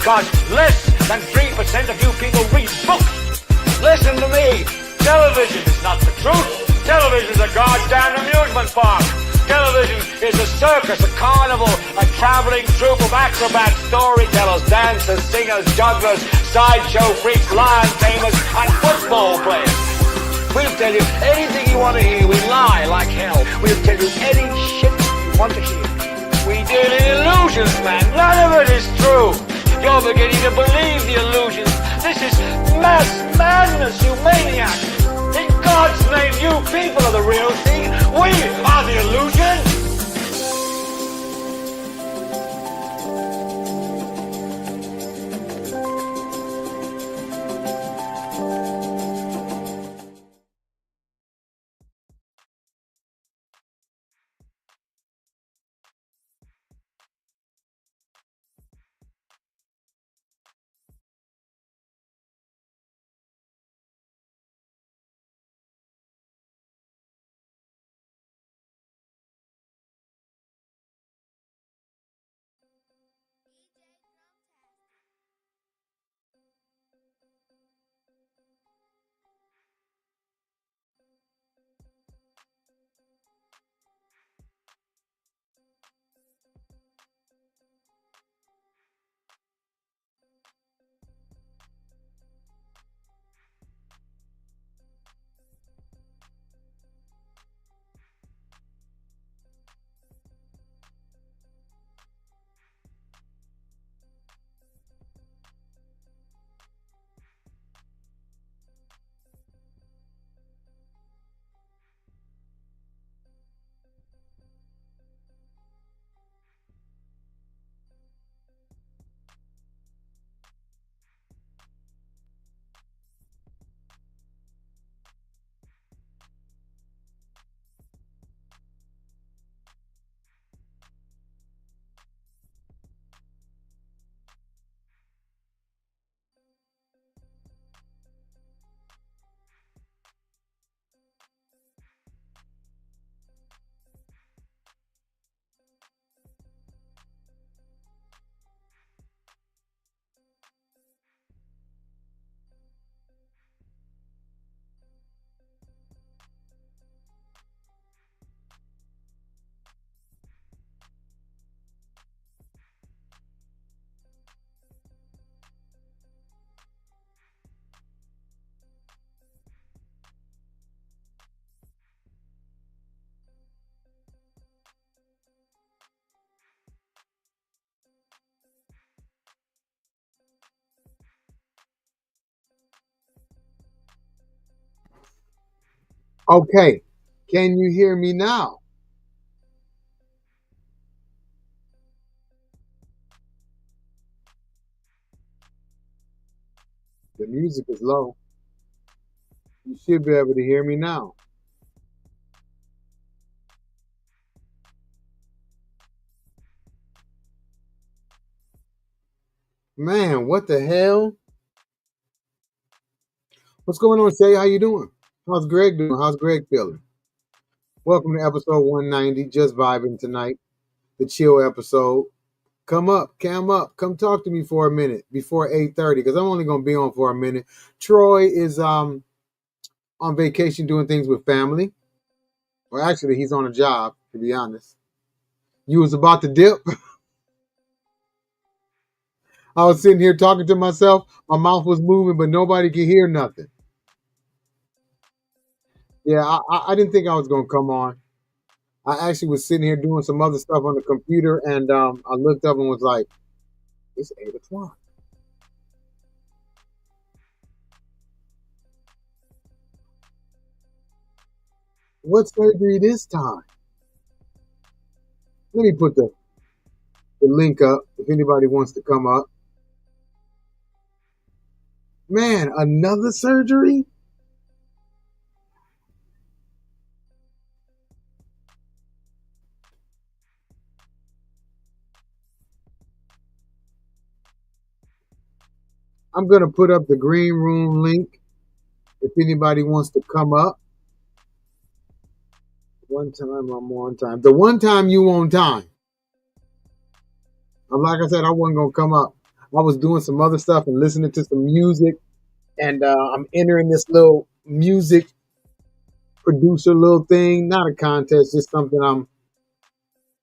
because less than 3% of you people read books. Listen to me. Television is not the truth. Television is a goddamn amusement park. Television is a circus, a carnival, a traveling troupe of acrobats, storytellers, dancers, singers, jugglers, sideshow freaks, lion tamers, and football players. We'll tell you anything you want to hear. We lie like hell. We'll tell you any shit you want to hear. We deal in illusions, man. None of it is true. You're beginning to believe the illusions. This is mass madness, you maniac. In God's name, you people are the real thing. We are the illusion. Okay, can you hear me now? The music is low. You should be able to hear me now. Man, what the hell? What's going on, Shay? How you doing? How's Greg doing? How's Greg feeling? Welcome to episode 190, Just Vibing tonight, the chill episode. Come up, come talk to me for a minute before 8:30, because I'm only gonna be on for a minute. Troy is on vacation doing things with family. Well, actually, he's on a job, to be honest. You was about to dip. I was sitting here talking to myself. My mouth was moving, but nobody could hear nothing. Yeah, I didn't think I was gonna come on. I actually was sitting here doing some other stuff on the computer, and I looked up and was like, "It's 8 o'clock. What surgery this time?" Let me put the link up if anybody wants to come up. Man, another surgery? I'm gonna put up the green room link if anybody wants to come up. One time I'm on time. The one time you on time. Like I said, I wasn't gonna come up. I was doing some other stuff and listening to some music, and I'm entering this little music producer little thing, not a contest, just something I'm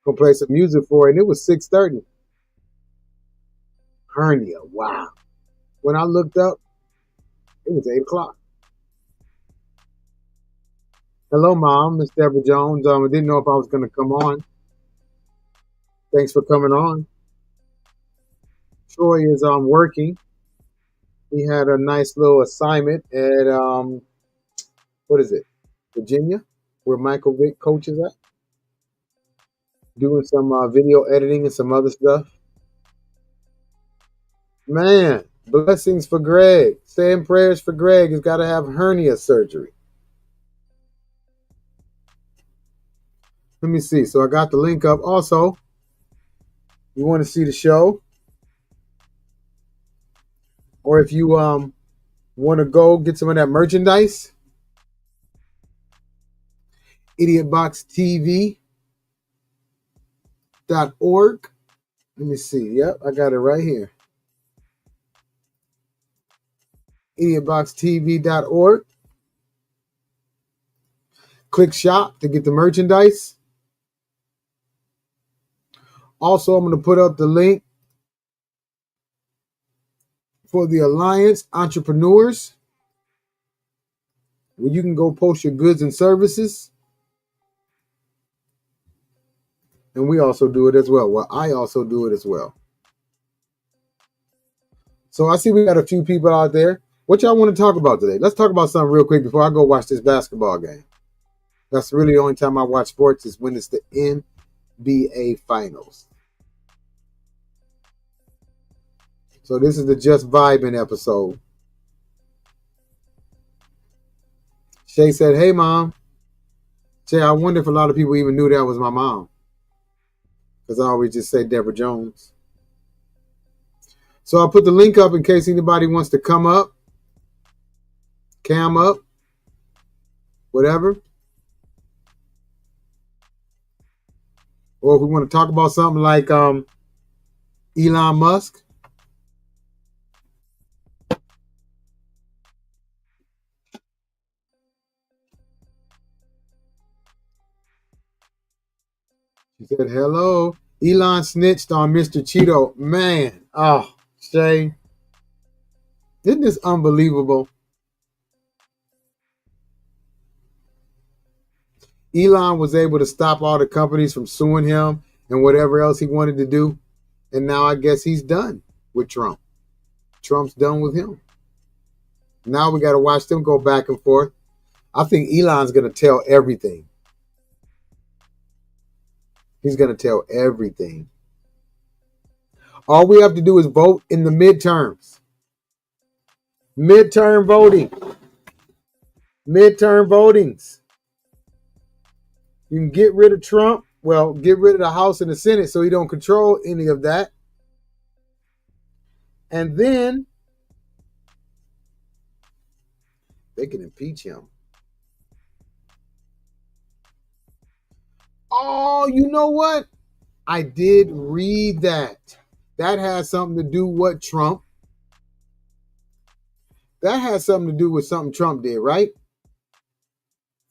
gonna play some music for. And it was 6:30. Hernia. Wow. When I looked up, it was 8 o'clock. Hello, Mom. Miss Deborah Jones. I didn't know if I was gonna come on. Thanks for coming on. Troy is working. He had a nice little assignment at what is it, Virginia, where Michael Vick coaches at, doing some video editing and some other stuff. Man, blessings for Greg. Saying prayers for Greg. He's got to have hernia surgery. Let me see. So I got the link up. Also, you want to see the show, or if you want to go get some of that merchandise, IdiotBoxTV.org. Let me see. Yep, I got it right here. IdiotBoxTV.org. Click shop to get the merchandise. Also, I'm going to put up the link for the Alliance Entrepreneurs, where you can go post your goods and services. And we also do it as well. Well, I also do it as well. So I see we got a few people out there. What y'all want to talk about today? Let's talk about something real quick before I go watch this basketball game. That's really the only time I watch sports is when it's the NBA Finals. So this is the Just Vibing episode. Shay said, hey, Mom. Shay, I wonder if a lot of people even knew that was my mom. Because I always just say Deborah Jones. So I'll put the link up in case anybody wants to come up, cam up, whatever. Or if we want to talk about something like Elon Musk. She said, hello. Elon snitched on Mr. Cheeto. Man, oh, Shay. Isn't this unbelievable? Elon was able to stop all the companies from suing him and whatever else he wanted to do. And now I guess he's done with Trump. Trump's done with him. Now we got to watch them go back and forth. I think Elon's going to tell everything. He's going to tell everything. All we have to do is vote in the midterms. Midterm voting. Midterm votings. You can get rid of Trump. Well, get rid of the House and the Senate so he don't control any of that. And then they can impeach him. Oh, you know what? I did read that. That has something to do with Trump. That has something to do with something Trump did, right?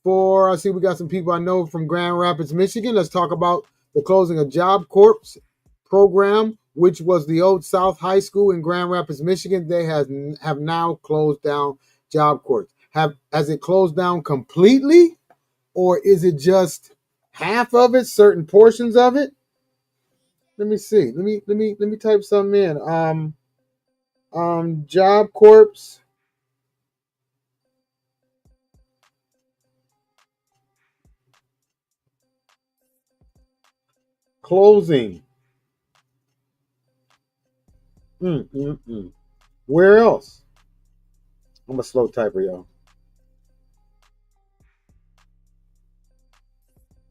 I see we got some people I know from Grand Rapids, Michigan. Let's talk about the closing of Job Corps program, which was the old South High School in Grand Rapids, Michigan. They have now closed down Job Corps. Has it closed down completely, or is it just half of it, certain portions of it? Let me see. Let me type something in. Job Corps closing. Where else? I'm a slow typer, y'all.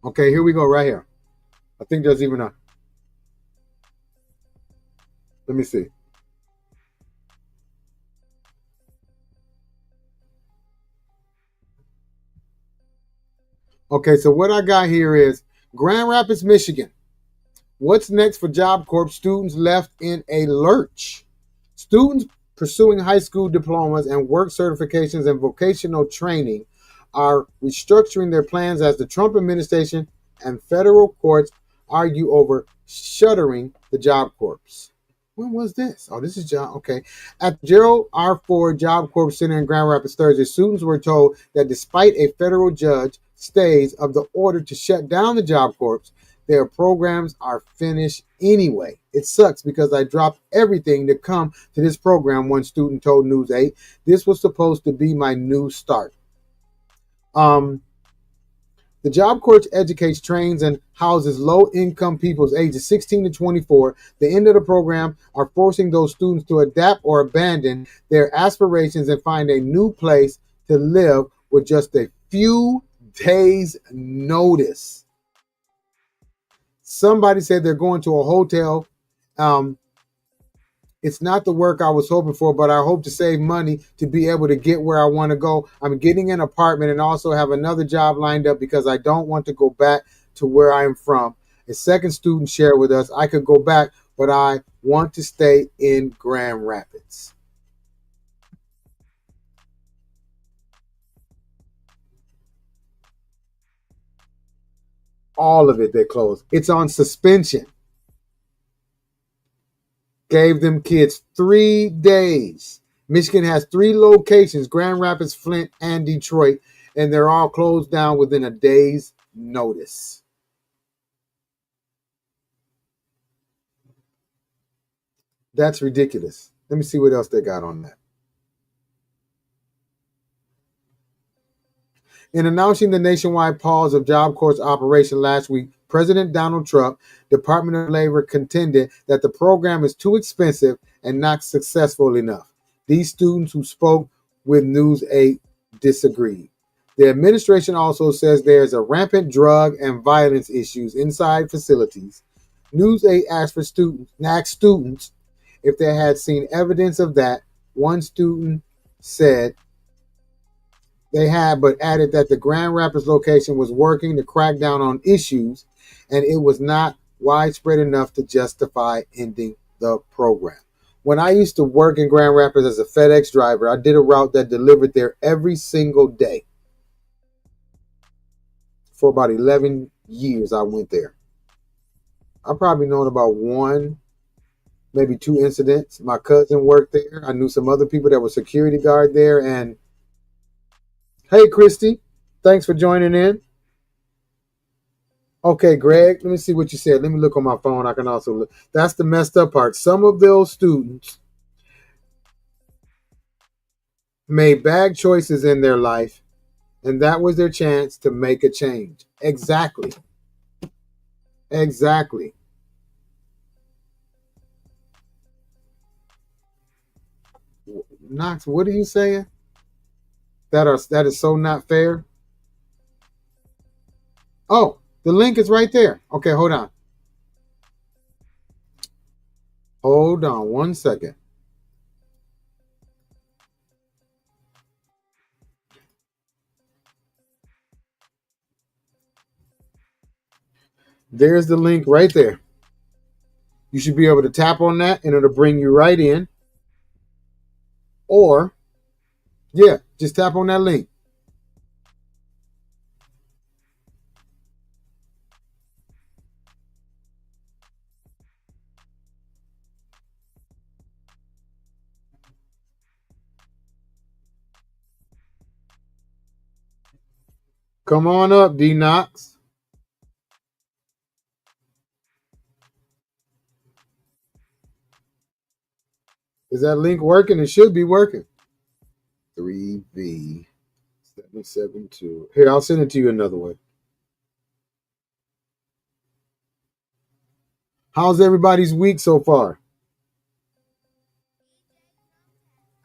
Okay, here we go right here. I think there's even a... Let me see. Okay, so what I got here is Grand Rapids, Michigan. What's next for Job Corps? Students left in a lurch. Students pursuing high school diplomas and work certifications and vocational training are restructuring their plans as the Trump administration and federal courts argue over shuttering the Job Corps. When was this? Oh, this is John. Okay. At Gerald R. Ford Job Corps Center in Grand Rapids Thursday, students were told that despite a federal judge stays of the order to shut down the Job Corps, their programs are finished anyway. It sucks because I dropped everything to come to this program, one student told News 8. This was supposed to be my new start. The Job Corps educates, trains, and houses low-income peoples ages 16 to 24. The end of the program are forcing those students to adapt or abandon their aspirations and find a new place to live with just a few days' notice. Somebody said they're going to a hotel. It's not the work I was hoping for, but I hope to save money to be able to get where I want to go. I'm getting an apartment and also have another job lined up because I don't want to go back to where I'm from. A second student shared with us, I could go back, but I want to stay in Grand Rapids. All of it, they closed. It's on suspension. Gave them kids 3 days. Michigan has 3 locations, Grand Rapids, Flint, and Detroit, and they're all closed down within a day's notice. That's ridiculous. Let me see what else they got on that. In announcing the nationwide pause of Job Corps operation last week, President Donald Trump, Department of Labor, contended that the program is too expensive and not successful enough. These students who spoke with News 8 disagreed. The administration also says there's a rampant drug and violence issues inside facilities. News 8 asked students if they had seen evidence of that. One student said they had, but added that the Grand Rapids location was working to crack down on issues and it was not widespread enough to justify ending the program. When I used to work in Grand Rapids as a FedEx driver, I did a route that delivered there every single day. For about 11 years, I went there. I probably known about 1, maybe 2 incidents. My cousin worked there. I knew some other people that were security guard there. And hey, Christy, thanks for joining in. Okay, Greg, let me see what you said. Let me look on my phone. I can also look. That's the messed up part. Some of those students made bad choices in their life, and that was their chance to make a change. Exactly. Exactly. Knox, what are you saying? That is so not fair. Oh, the link is right there. Okay, hold on. Hold on 1 second. There's the link right there. You should be able to tap on that and it'll bring you right in. Or, yeah, just tap on that link. Come on up, D Knox. Is that link working? It should be working. 3V772. Here, I'll send it to you another way. How's everybody's week so far?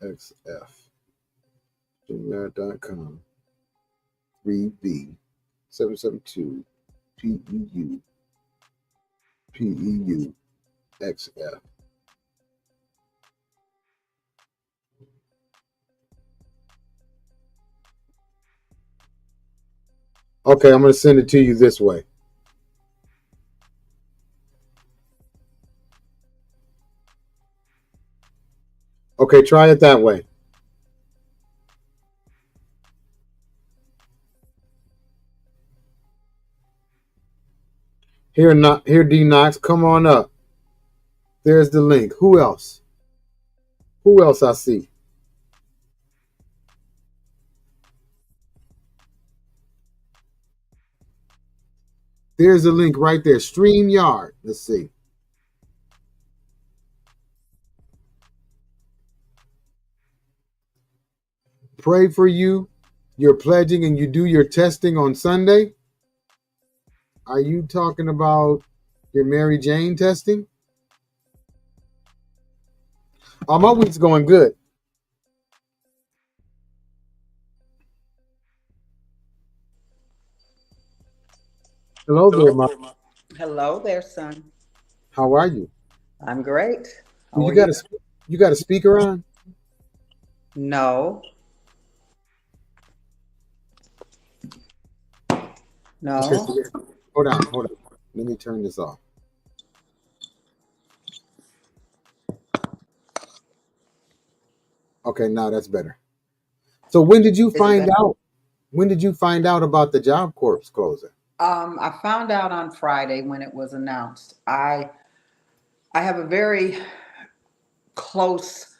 XF. Gmail.com. 3V772. PEU. PEU. XF. Okay, I'm going to send it to you this way. Okay, try it that way. Here, D Knox, come on up. There's the link. Who else? Who else I see? There's a link right there. StreamYard. Let's see. Pray for you. You're pledging and you do your testing on Sunday. Are you talking about your Mary Jane testing? My week's going good. Hello there, Mom. Hello there, son. How are you? I'm great. Well, How are you? you got a speaker on? No. Okay, No. hold on. Let me turn this off. Okay, now that's better. So when did you Is it find better? out? When did you find out about the Job Corps closing? I found out on Friday when it was announced. I have a very close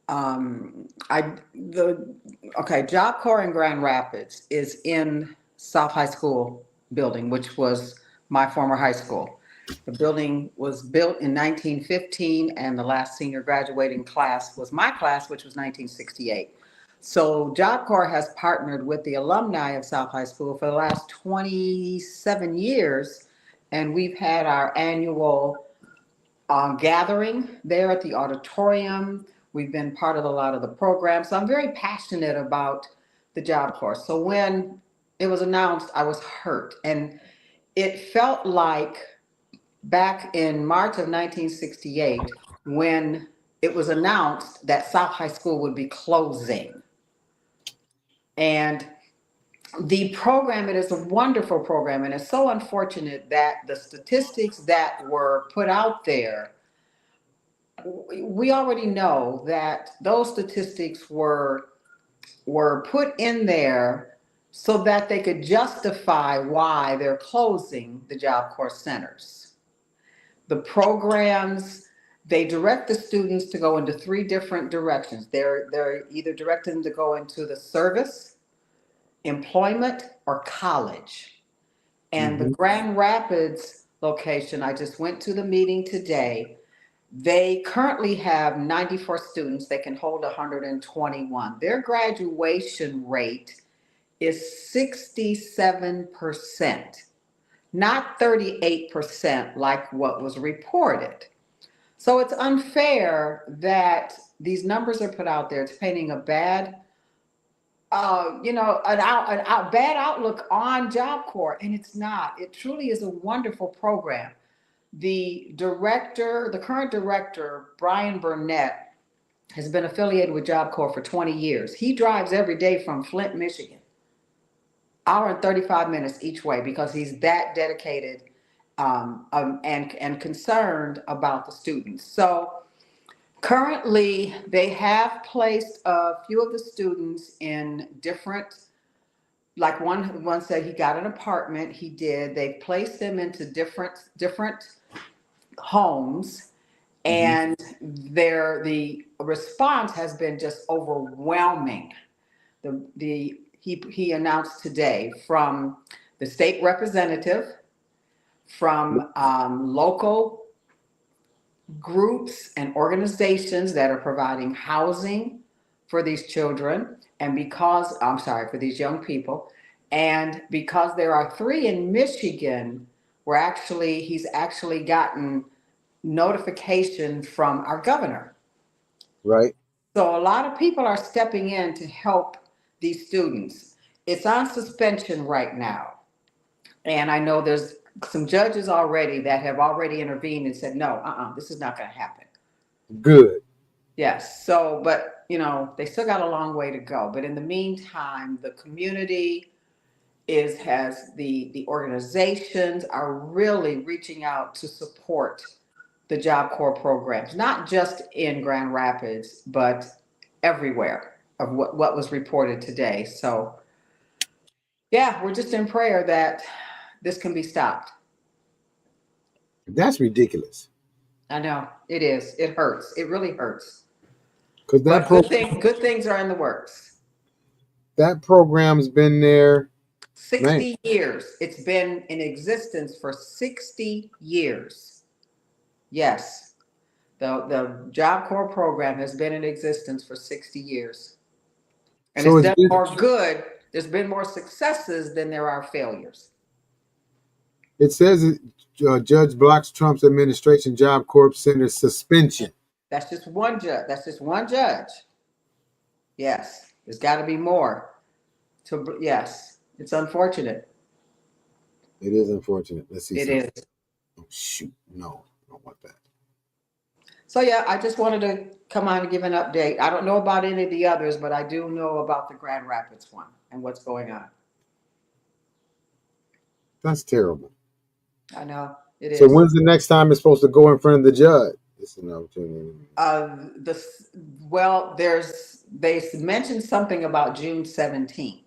I the okay, Job Corps in Grand Rapids is in South High School building, which was my former high school. The building was built in 1915, and the last senior graduating class was my class, which was 1968. So Job Corps has partnered with the alumni of South High School for the last 27 years, and we've had our annual gathering there at the auditorium. We've been part of a lot of the programs. So I'm very passionate about the Job Corps. So when it was announced, I was hurt. And it felt like back in March of 1968, when it was announced that South High School would be closing. And the program, it is a wonderful program. And it's so unfortunate that the statistics that were put out there, we already know that those statistics were put in there so that they could justify why they're closing the Job Corps centers. The programs, they direct the students to go into three different directions. They're either directing them to go into the service, employment, or college. And the Mm-hmm. Grand Rapids location, I just went to the meeting today. They currently have 94 students. They can hold 121. Their graduation rate is 67%, not 38% like what was reported. So it's unfair that these numbers are put out there. It's painting a bad, bad outlook on Job Corps, and it's not. It truly is a wonderful program. The current director, Brian Burnett, has been affiliated with Job Corps for 20 years. He drives every day from Flint, Michigan, hour and 35 minutes each way because he's that dedicated and concerned about the students. So currently, they have placed a few of the students in different, like one said he got an apartment. He did. They placed them into different homes, Mm-hmm. and the response has been just overwhelming. He announced today from the state representative, from local groups and organizations that are providing housing for these children, and because I'm sorry, for these young people, and because there are three in Michigan, he's actually gotten notification from our governor. Right. So a lot of people are stepping in to help these students. It's on suspension right now. And I know there's some judges already that have already intervened and said, no, this is not going to happen. Good. Yes. So, but they still got a long way to go. But in the meantime, the community has the organizations are really reaching out to support the Job Corps programs, not just in Grand Rapids, but everywhere of what was reported today. So, yeah, we're just in prayer that this can be stopped. That's ridiculous. I know it is. It hurts. It really hurts. Because But good things are in the works. that program's been there, man. 60 years. It's been in existence for 60 years. Yes. The Job Corps program has been in existence for 60 years. And So it's it's done been, more good. There's been more successes than there are failures. it says Judge blocks Trump's administration Job Corps Center suspension. That's just one judge. That's just one judge. Yes. There's got to be more. Yes. It's unfortunate. It is unfortunate. Let's see. It Something. is. Oh, shoot. No, I don't want that. So yeah, I just wanted to come on and give an update. I don't know about any of the others, but I do know about the Grand Rapids one and what's going on. That's terrible. I know it is. So when's the next time it's supposed to go in front of the judge? This is an opportunity. They mentioned something about June 17th.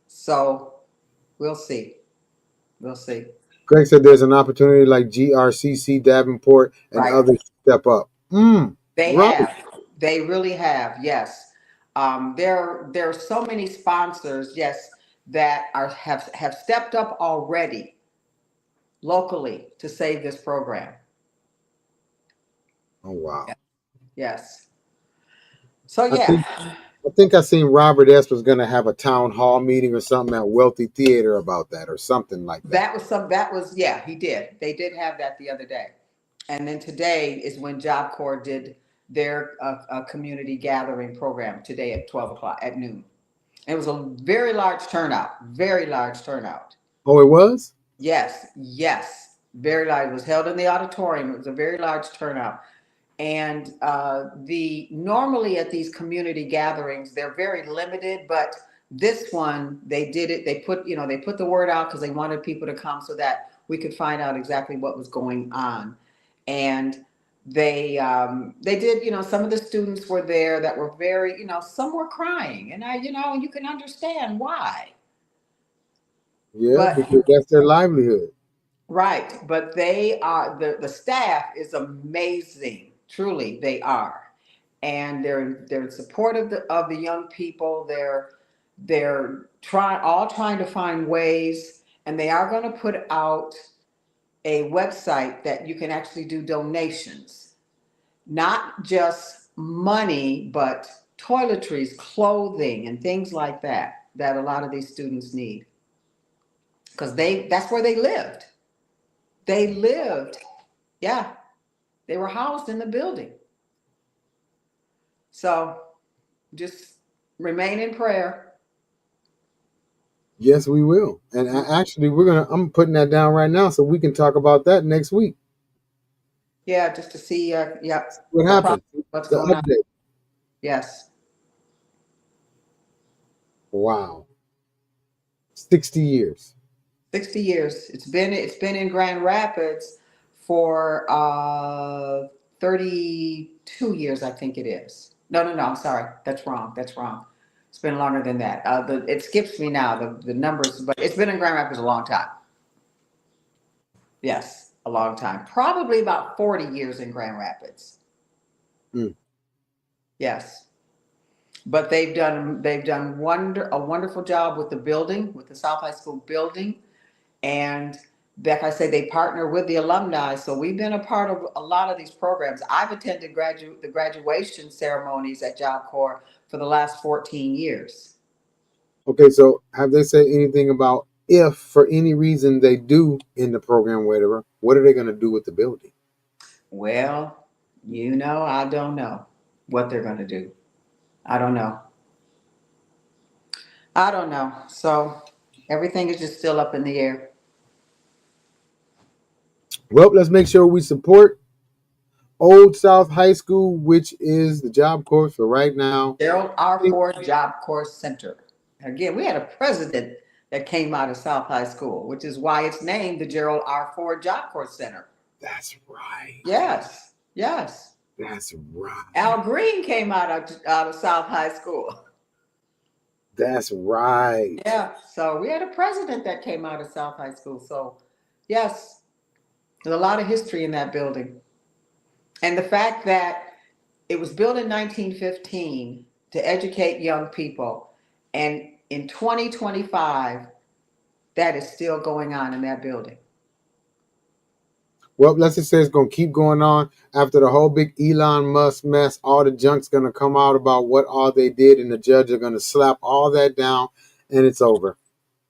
So we'll see. We'll see. Greg said there's an opportunity like GRCC, Davenport, and Right. others step up. They right. have. They really have. Yes. There are so many sponsors. Yes, that have stepped up already locally to save this program. Oh wow. Yes. So yeah. I think I seen Robert S. was going to have a town hall meeting or something at Wealthy Theater about that or something like that. Yeah, he did. They did have that the other day. And then today is when Job Corps did their community gathering program today at 12 o'clock at noon. It was a very large turnout, very large turnout. Oh, it was? Yes, very large. It was held in the auditorium. It was a very large turnout. And normally at these community gatherings, they're very limited, but this one, they did it. They put the word out because they wanted people to come so that we could find out exactly what was going on. And they did, some of the students were there that were very, some were crying, and you can understand why. Yeah, because that's their livelihood. Right. But they are, the staff is amazing. Truly, they are. And they're in support of the young people. They're trying to find ways, and they are going to put out a website that you can actually do donations, not just money, but toiletries, clothing, and things like that a lot of these students need, because that's where they lived. Yeah, they were housed in the building. So just remain in prayer. Yes, we will. And actually, I'm putting that down right now so we can talk about that next week. Yeah, just to see, what happened. What's the going update. on? Yes. Wow. 60 years. 60 years. It's been in Grand Rapids for 32 years, I think it is. No, I'm sorry. That's wrong. It's been longer than that. It skips me now, the numbers, but it's been in Grand Rapids a long time. Yes, a long time. Probably about 40 years in Grand Rapids. Yes. But they've done a wonderful job with the building, with the South High School building. And like I say, they partner with the alumni. So we've been a part of a lot of these programs. I've attended the graduation ceremonies at Job Corps for the last 14 years. Okay, so have they said anything about if for any reason they do in the program, whatever, what are they going to do with the building? Well, I don't know what they're going to do. I don't know. So everything is just still up in the air. Well, let's make sure we support Old South High School, which is the Job Corps for right now. Gerald R. Ford Job Corps Center. Again, we had a president that came out of South High School, which is why it's named the Gerald R. Ford Job Corps Center. That's right. Yes, yes. That's right. Al Green came out of South High School. That's right. Yeah, so we had a president that came out of South High School. So, yes, there's a lot of history in that building. And the fact that it was built in 1915 to educate young people, and in 2025, that is still going on in that building. Well, let's just say it's going to keep going on after the whole big Elon Musk mess. All the junk's going to come out about what all they did, and the judge are going to slap all that down, and it's over.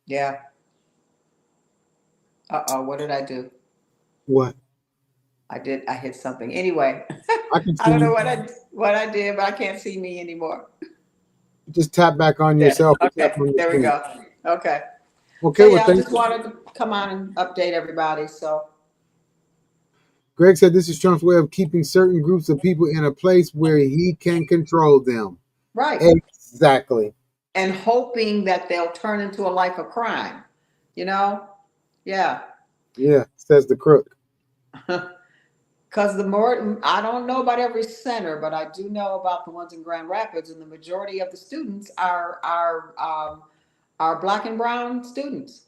Yeah. Uh-oh, what did I do? What? I hit something. Anyway, I can I see don't know you. what I did, but I can't see me anymore. Just tap back on Yeah. yourself or tap Okay, on your there we screen. go. Okay. So Okay, well, yeah, I thanks. just wanted to come on and update everybody. So Greg said this is Trump's way of keeping certain groups of people in a place where he can control them. right. Exactly. And hoping that they'll turn into a life of crime. You know? Yeah. Yeah, says the crook. Because the more, I don't know about every center, but I do know about the ones in Grand Rapids, and the majority of the students are black and brown students.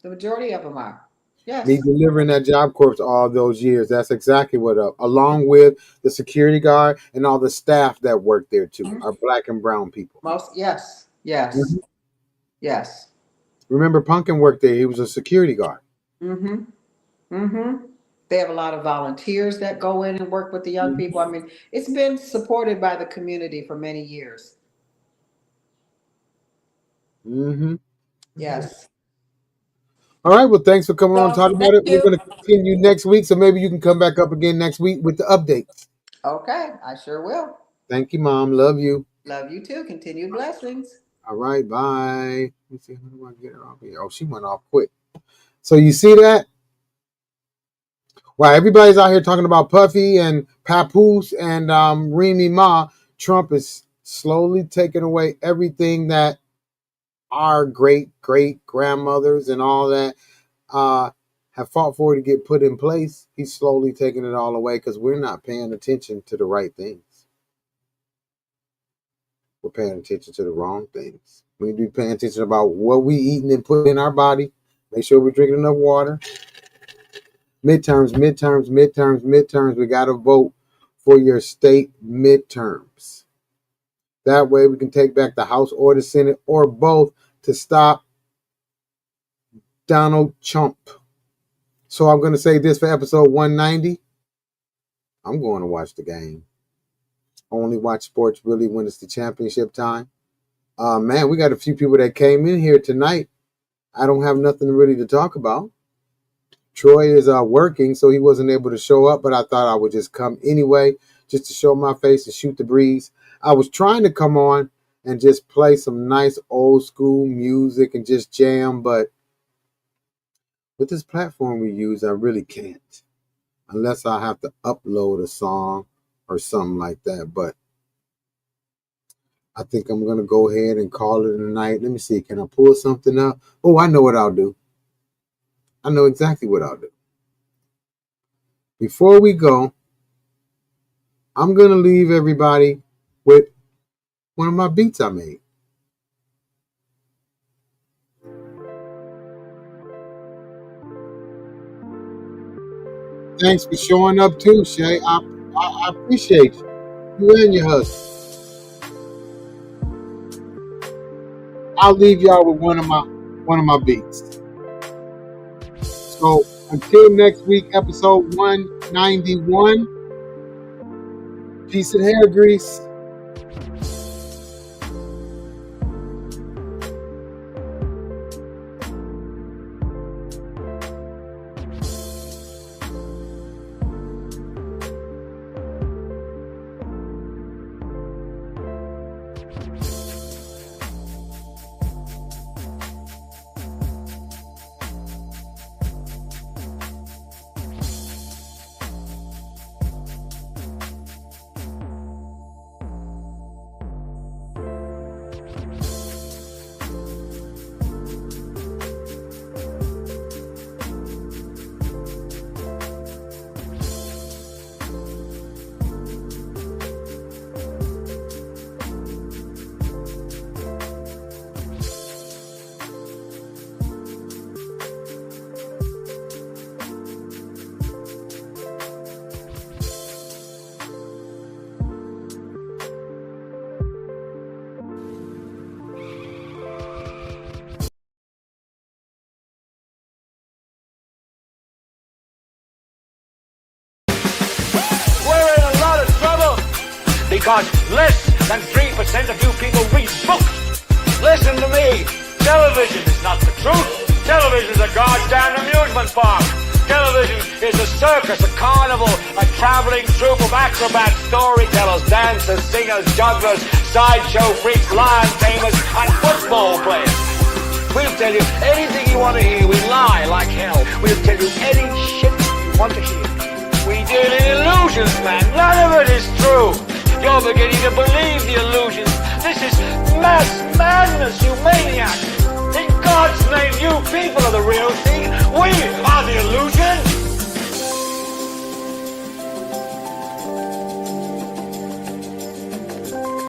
The majority of them are. Me Yes. delivering that Job Corps all those years. That's exactly what up. Along with the security guard and all the staff that work there too are black and brown people. Most, yes. Yes. Mhm. Yes. Remember, Pumpkin worked there. He was a security guard. Mm-hmm. Mm-hmm. They have a lot of volunteers that go in and work with the young people. I mean, it's been supported by the community for many years. Mm-hmm. Yes. All right. Well, thanks for coming on and So talking thank about it. We're you. going to continue next week, so maybe you can come back up again next week with the updates. Okay, I sure will. Thank you, Mom. Love you. Love you too. Continued blessings. All right. Bye. Let me see. How do I get her off here? Oh, she went off quick. So you see that? While everybody's out here talking about Puffy and Papoose and Remy Ma, Trump is slowly taking away everything that our great grandmothers and all that have fought for to get put in place. He's slowly taking it all away because we're not paying attention to the right things. We're paying attention to the wrong things. We need to be paying attention about what we eating and putting in our body. Make sure we're drinking enough water. Midterms. We got to vote for your state midterms. That way we can take back the House or the Senate or both to stop Donald Trump. So I'm going to say this for episode 190. I'm going to watch the game. Only watch sports really when it's the championship time. Man, we got a few people that came in here tonight. I don't have nothing really to talk about. Troy is working, so he wasn't able to show up, but I thought I would just come anyway, just to show my face and shoot the breeze. I was trying to come on and just play some nice old school music and just jam, but with this platform we use, I really can't. Unless I have to upload a song or something like that. But I think I'm going to go ahead and call it a night. Let me see. Can I pull something up? Oh, I know what I'll do. I know exactly what I'll do. Before we go, I'm going to leave everybody with one of my beats I made. Thanks for showing up too, Shay. I appreciate you. You and your husband. I'll leave y'all with one of my beats. So until next week, episode 191. Peace and hair grease. because less than 3% of you people read books. Listen to me. Television is not the truth. Television is a goddamn amusement park. Television is a circus, a carnival, a traveling troupe of acrobats, storytellers, dancers, singers, jugglers, sideshow freaks, lion tamers, and football players. We'll tell you anything you want to hear. We lie like hell. We'll tell you any shit you want to hear. We deal in illusions, man. None of it is true. You're beginning to believe the illusions. This is mass madness, you maniac. In God's name, you people are the real thing. We